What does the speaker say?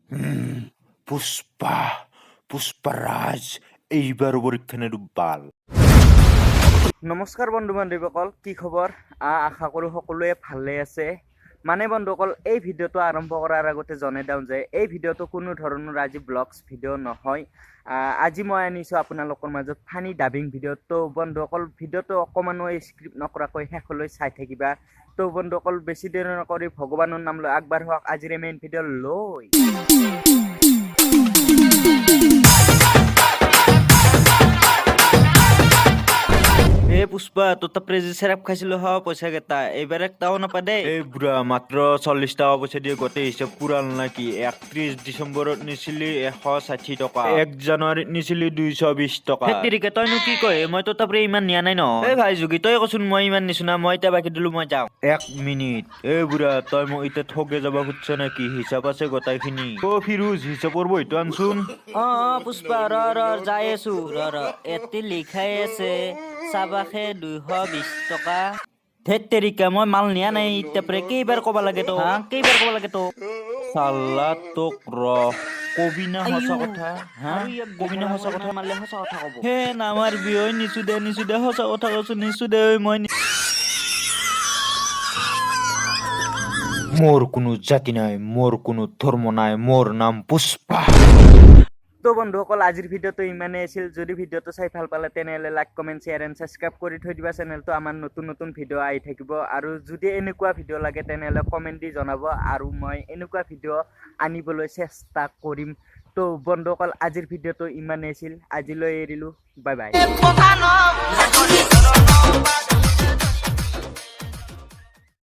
পুষ্পা পুষ্পাৰাজ এইবাৰ পৰীক্ষা ডুবাল। নমস্কাৰ বন্ধু বান্ধৱীসকল, কি খবৰ? আশা কৰোঁ সকলোৱে ভালে আছে। মানে বন্ধুসকল, এই ভিডিঅ'টো আৰম্ভ কৰাৰ আগতে জনাই দিওঁ যে এই ভিডিঅ'টো কোনো ধৰণৰ আজি ব্লগছ ভিডিঅ' নহয়। আজি মই আনিছোঁ আপোনালোকৰ মাজত ফানি ডাবিং ভিডিঅ'। তো বন্ধুসকল, ভিডিঅ'টো অকণমানো স্ক্ৰিপ্ট নকৰাকৈ শেষলৈ চাই থাকিবা। তো বন্ধুসকল, বেছি দেৰি নকৰি ভগৱানৰ নাম লৈ আগবাঢ়ক আজিৰ মেইন ভিডিঅ' লৈ। এ পুষ্পা, তোৰ তাপৰে যে চেৰাপ খাইছিলো হ পইচা কেইটা এইবাৰ একটাও নাপা দেই। এই বুঢ়া মাত্ৰ 40 টকা পইচা দিয়ে গোটেই হিচাপ পুৰাল নাকি? 31 ডিচেম্বৰত নিছিলি 160 টকা, 1 জানুৱাৰীত নিছিলি 220 টকা। হেতিৰিকে তইনো কি কয়? মই তোৰ তাপৰে ইমান নিয়া নাই ন। এই ভাই যোগী, তই কচোন মই ইমান নিছো না। মই এতিয়া বাকী দিলো, মই যাওঁ। 1 মিনিট। এই বুঢ়া, তই মোক এতিয়া ঠগে যাব খুজিছ নেকি? হিচাপ আছে গোটাইখিনি। ফিৰোজ, হিচাপৰ বহিটো আনচোন। পুষ্পা ৰ যাই আছো। ৰ এটি লিখাই আছে চাবাখে 220 টকা। ধেত তেৰিকা, মই মাল নিয়া নাই ইতাপৰে। কেইবাৰ কবা লাগে তো? কেইবাৰ কবা লাগে তো? চাল্লা তোক কবি না সঁচা কথা? কবি না সঁচা কথা? মাৰলে সঁচা কথা কব। হে নামাৰবি, ঐ নিচু দে সঁচা কথা কৈছো, নিচু দে মই। মোৰ কোনো জাতি নাই, মোৰ কোনো ধৰ্ম নাই, মোৰ নাম পুষ্পা। তো বন্ধুসকল, আজিৰ ভিডিঅ'টো ইমানেই আছিল। যদি ভিডিঅ'টো চাই ভাল পালে তেনেহ'লে like, comment, share and subscribe কৰি থৈ দিবা চেনেলটো। আমাৰ নতুন নতুন ভিডিঅ' আহি থাকিব। আৰু যদি এনেকুৱা ভিডিঅ' লাগে তেনেহ'লে কমেণ্ট দি জনাব, আৰু মই এনেকুৱা ভিডিঅ' আনিবলৈ চেষ্টা কৰিম। তো বন্ধুসকল, আজিৰ ভিডিঅ'টো ইমানেই আছিল। আজিলৈ এৰিলোঁ, বাই বাই।